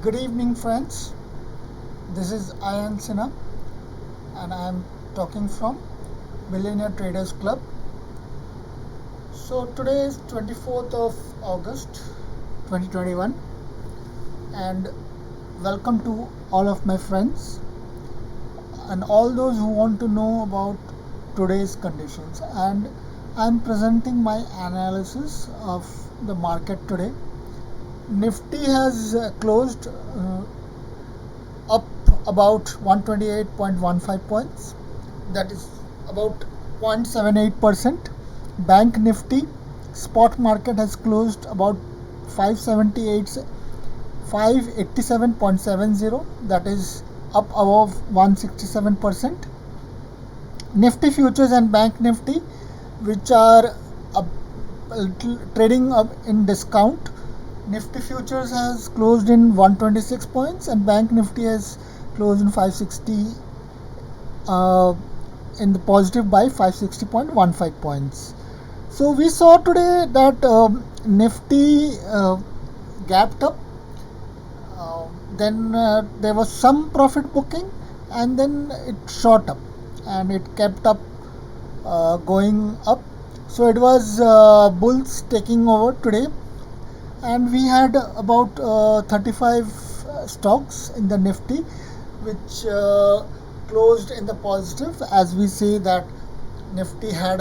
Good evening, friends. This is Ayan Sinha, and I am talking from Billionaire Traders Club. So today is 24th of August 2021, and welcome to all of my friends and all those who want to know about today's conditions. And I'm presenting my analysis of the market today. Nifty has closed up about 128.15 points, that is about 0.78%. Bank Nifty spot market has closed about 578 587.70, that is up above 167%. Nifty futures and Bank Nifty, which are a little trading up in discount. Nifty futures has closed in 126 points and Bank Nifty has closed in 560 in the positive by 560.15 points. So we saw today that Nifty gapped up. Then there was some profit booking, and then it shot up, and it kept up going up. So it was bulls taking over today, and we had about 35 stocks in the Nifty, which closed in the positive. As we say that Nifty had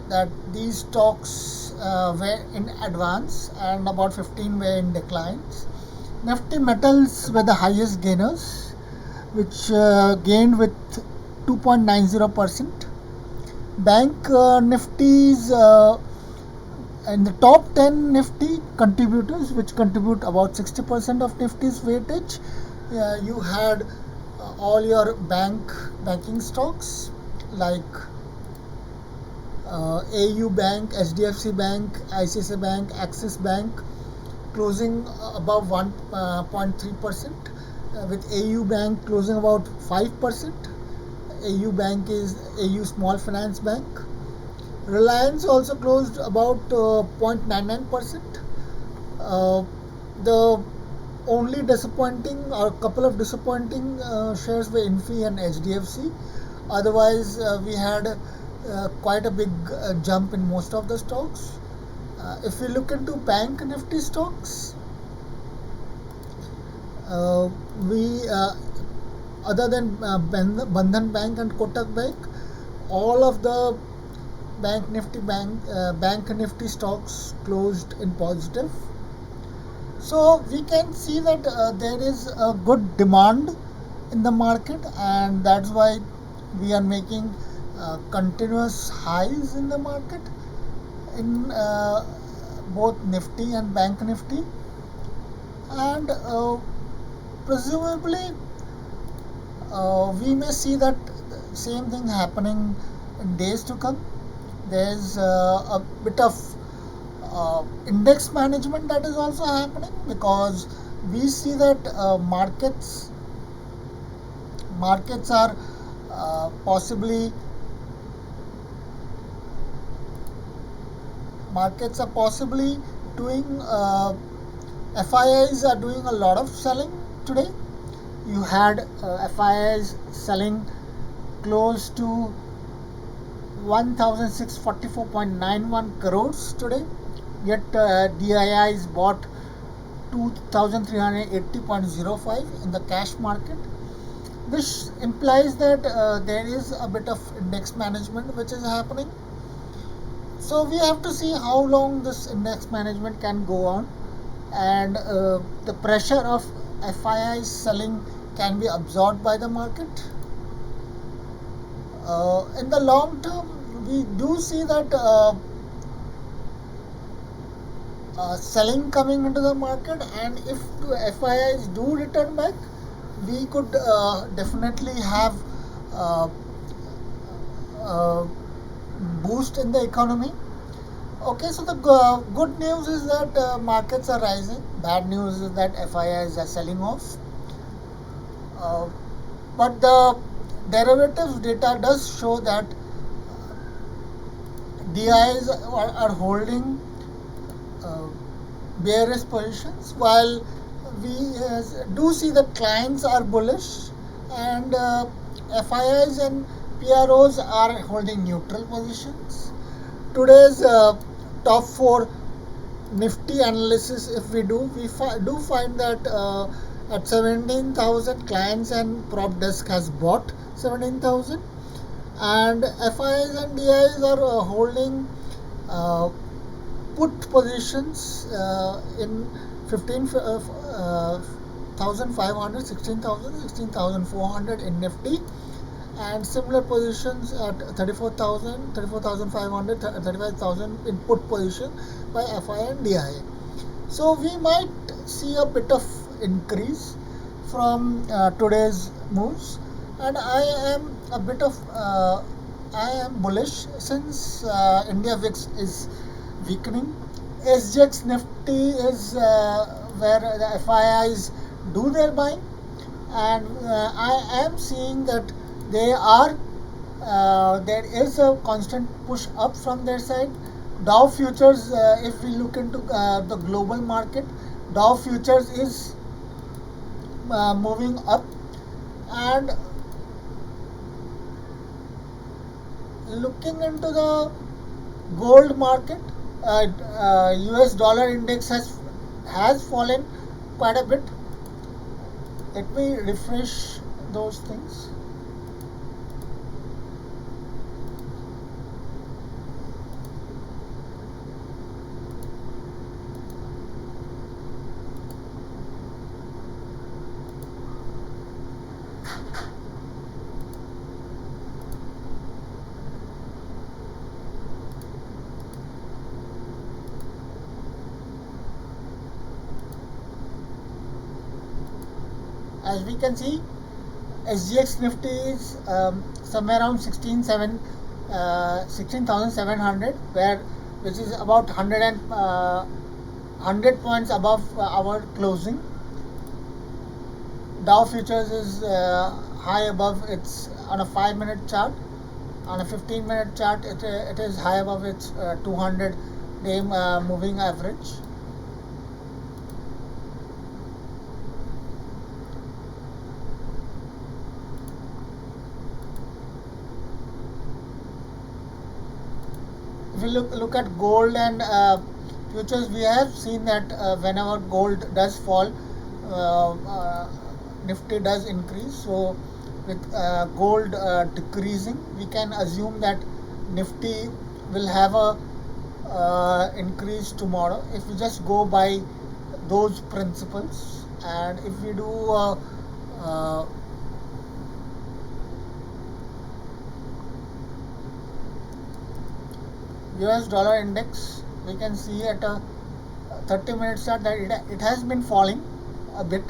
that these stocks were in advance and about 15 were in declines. Nifty metals were the highest gainers, which gained with 2.90%. Bank Nifty's in the top 10 Nifty contributors, which contribute about 60% of Nifty's weightage, you had all your banking stocks like AU Bank, HDFC Bank, ICICI Bank, Axis Bank, closing above 1.3%, with AU Bank closing about 5%. AU Bank is AU Small Finance Bank. Reliance also closed about 0.99%. The only disappointing or couple of disappointing shares were Infi and HDFC. Otherwise, we had quite a big jump in most of the stocks. If we look into Bank Nifty stocks, we other than Bandhan Bank and Kotak Bank, all of the Bank Nifty stocks closed in positive. So we can see that there is a good demand in the market, and that's why we are making continuous highs in the market in both Nifty and Bank Nifty, and presumably we may see that same thing happening in days to come. There's a bit of index management that is also happening, because we see that markets are possibly doing FIIs are doing a lot of selling today. You had FIIs selling close to 1,644.91 crores today, yet DIIs bought 2,380.05 in the cash market. This implies that there is a bit of index management which is happening. So we have to see how long this index management can go on, and the pressure of FIIs selling can be absorbed by the market. In the long term, we do see that selling coming into the market, and if the FIIs do return back, we could definitely have boost in the economy. Okay, so the good news is that markets are rising. Bad news is that FIIs are selling off. But the derivatives data does show that DIs are holding bearish positions, while we do see that clients are bullish, and FIIs and PROs are holding neutral positions. Today's top four Nifty analysis, if we do, do find that at 17,000, clients and prop desk has bought 17,000, and FIs and DIs are holding uh, put positions in 15,500, 16,400 in Nifty, and similar positions at 34,000, 34,500, 35,000 in put position by FI and DI. So we might see a bit of increase from today's moves, and I am bullish since India VIX is weakening. SGX Nifty is where the FIIs do their buying, and I am seeing that they are there is a constant push up from their side. Dow futures, if we look into the global market, Dow futures is moving up, and looking into the gold market, US dollar index has fallen quite a bit. Let me refresh those things. As we can see, SGX Nifty is somewhere around 16,700, which is about 100 points above our closing. Dow futures is high above its on a 5-minute chart. On a 15-minute chart, it is high above its 200-day moving average. If we look at gold and futures, we have seen that whenever gold does fall, Nifty does increase. So with gold decreasing, we can assume that Nifty will have a increase tomorrow if we just go by those principles. And if we do US dollar index, we can see at a 30-minute chart that it has been falling a bit.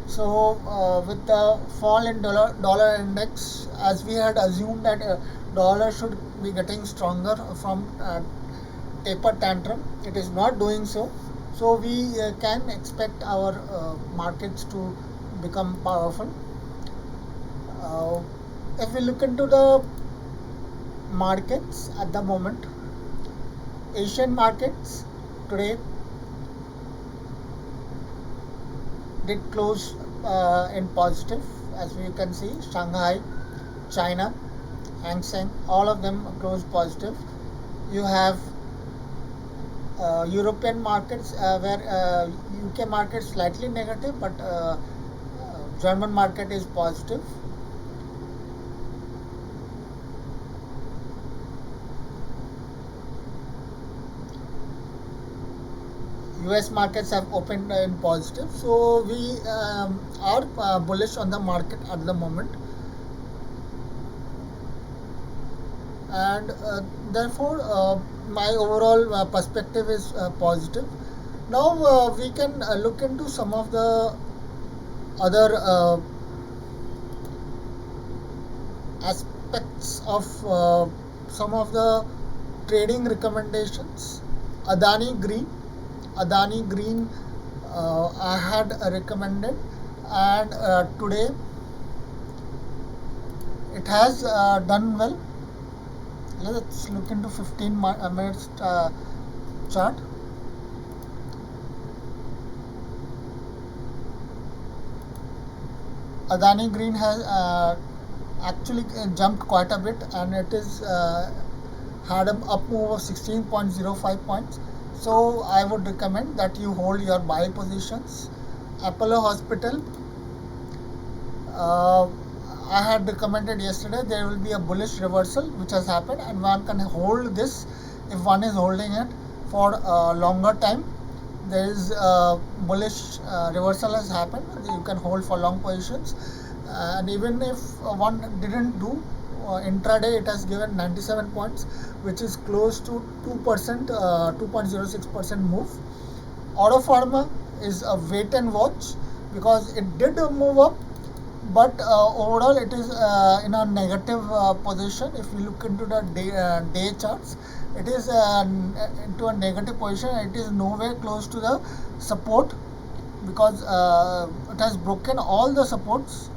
So with the fall in dollar index, as we had assumed that dollar should be getting stronger from taper tantrum, it is not doing so. So we can expect our markets to become powerful. If we look into the markets at the moment, Asian markets today did close in positive, as we can see. Shanghai, China, Hang Seng, all of them closed positive. You have European markets where UK market slightly negative, but German market is positive. US markets have opened in positive, so we are bullish on the market at the moment, and therefore my overall perspective is positive. Now we can look into some of the other aspects of some of the trading recommendations. Adani Green. Adani Green I had recommended, and today it has done well. Let's look into 15 minutes chart. Adani Green has actually jumped quite a bit, and it is had an up move of 16.05 points. So I would recommend that you hold your buy positions. Apollo Hospital, uh, I had recommended yesterday there will be a bullish reversal which has happened, and one can hold this if one is holding it for a longer time. There is a bullish reversal has happened. You can hold for long positions, and even if one didn't do intraday, it has given 97 points, which is close to 2%, 2.06% move. Auto Pharma is a wait and watch because it did move up, but overall it is in a negative position. If you look into the day charts, it is into a negative position. It is nowhere close to the support because it has broken all the supports,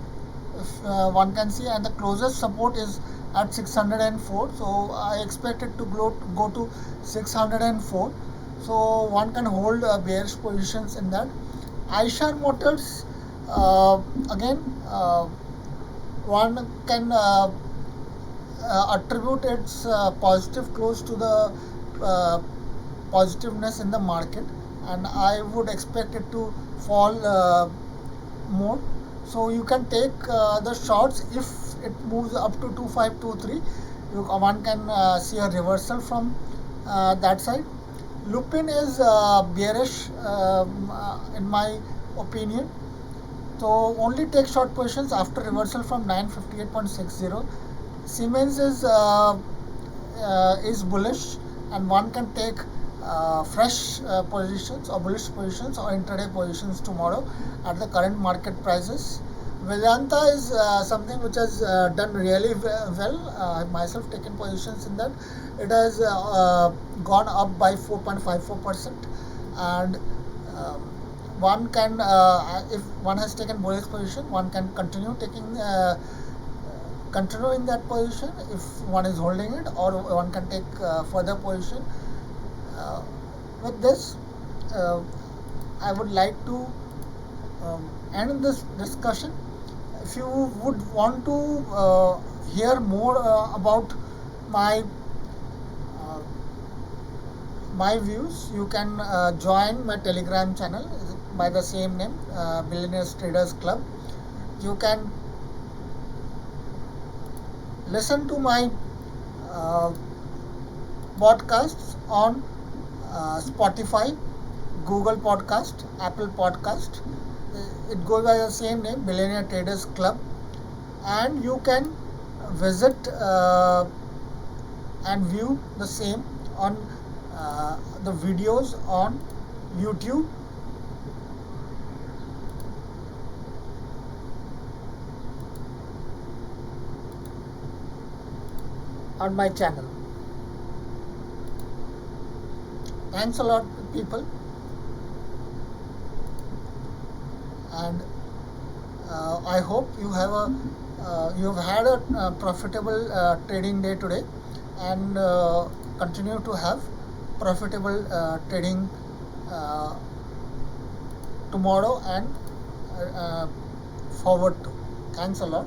if one can see, and the closest support is at 604. So I expect it to go to 604. So one can hold bearish positions in that. Eicher Motors, again, one can attribute its positive close to the uh, positiveness in the market, and I would expect it to fall more. So you can take the shorts if it moves up to 2523. One can see a reversal from that side. Lupin is bearish in my opinion. So only take short positions after reversal from 958.60. Siemens is bullish, and one can take fresh positions or bullish positions or intraday positions tomorrow at the current market prices. Vedanta is something which has done really well. I myself taken positions in that. It has gone up by 4.54%, and um, one can, if one has taken bullish position, one can continue taking continue in that position if one is holding it, or one can take further position. uh, with this, uh, I would like to end this discussion. If you would want to hear more about my uh, my views, you can join my Telegram channel by the same name, Billionaires Traders Club. You can listen to my uh, podcasts on Spotify, Google Podcast, Apple Podcast. It goes by the same name, Billionaire Traders Club, and you can visit and view the same on the videos on YouTube. On my channel. Thanks a lot, people, and I hope you have had a profitable trading day today, and continue to have profitable trading uh, tomorrow and forward to. Thanks a lot.